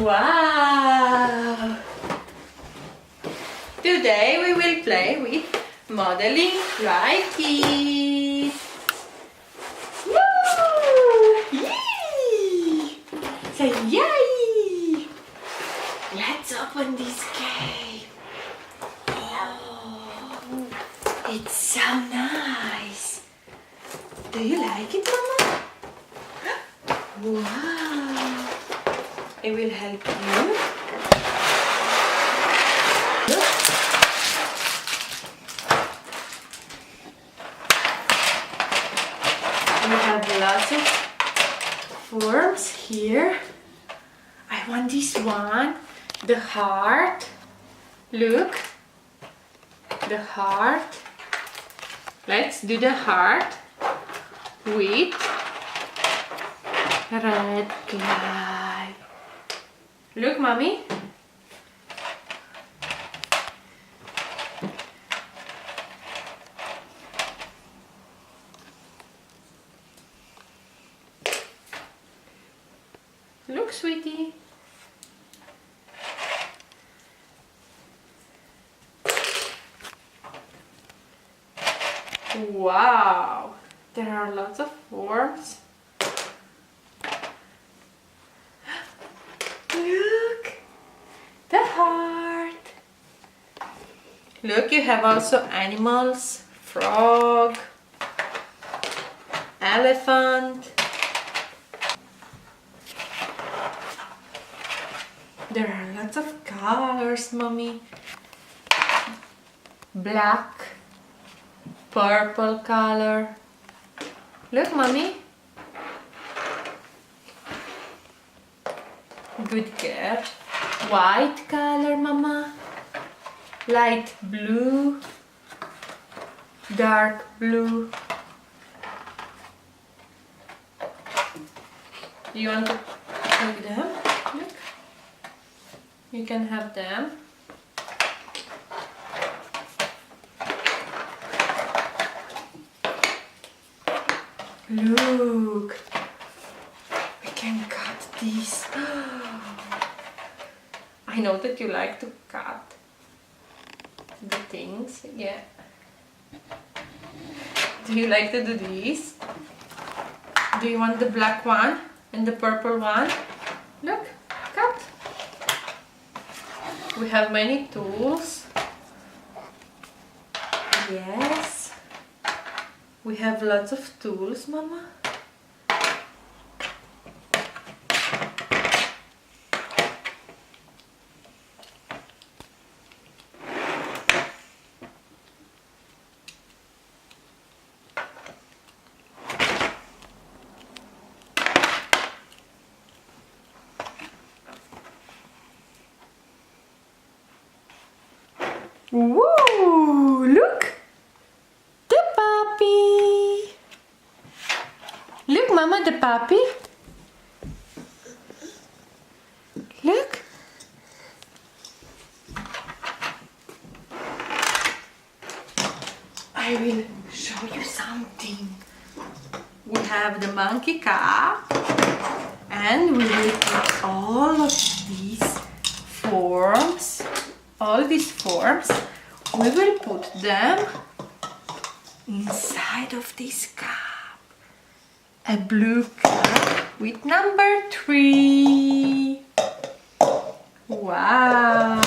Wow! Today we will play with modeling dry kit. Woo! Yay! Say yay! Let's open this cake. Oh, it's so nice. Do you like it, Mama? Wow! It will help you. Look. We have lots of forms here. I want this one. The heart. Look. The heart. Let's do the heart with red glide. Look, Mommy. Look, sweetie. Wow, there are lots of forms. Look, the heart. Look, you have also animals, frog, elephant. There are lots of colors, Mommy. Black, purple color. Look, Mommy. Good girl. White color, Mama. Light blue, dark blue. You want to take them? Look. You can have them. Look. We can cut these. I know that you like to cut the things, yeah. Do you like to do this? Do you want the black one and the purple one? Look, cut. We have many tools. Yes. We have lots of tools, Mama. Woo! Look! The puppy! Look, Mama, the puppy. Look. I will show you something. We have the monkey cap and we will put all of these forms. All these forms, we will put them inside of this cup. A blue cup with number 3. Wow!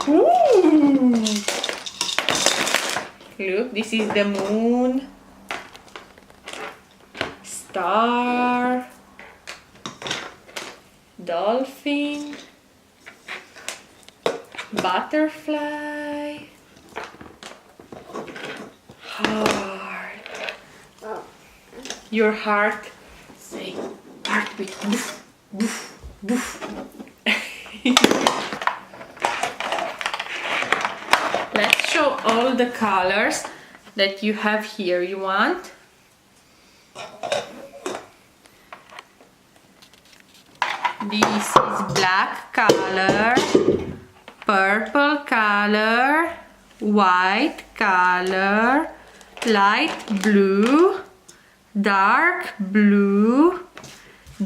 Ooh. Look, this is the moon, star, dolphin, butterfly, heart. Your heart, say heartbeat. Boof, boof, boof. Let's show all the colors that you have here. You want? This is black color, purple color, white color, light blue, dark blue,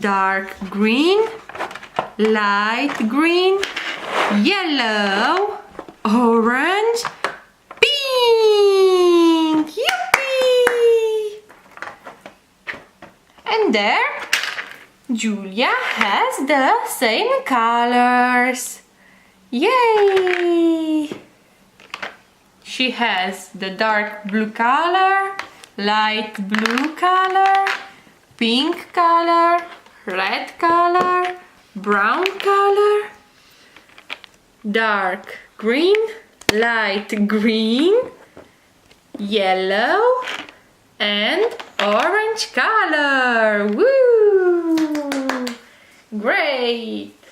dark green, light green, yellow, orange, pink! Yippee! And there, Giulia has the same colors. Yay! She has the dark blue color, light blue color, pink color, red color, brown color, dark green, light green, yellow, and orange color. Woo! Great!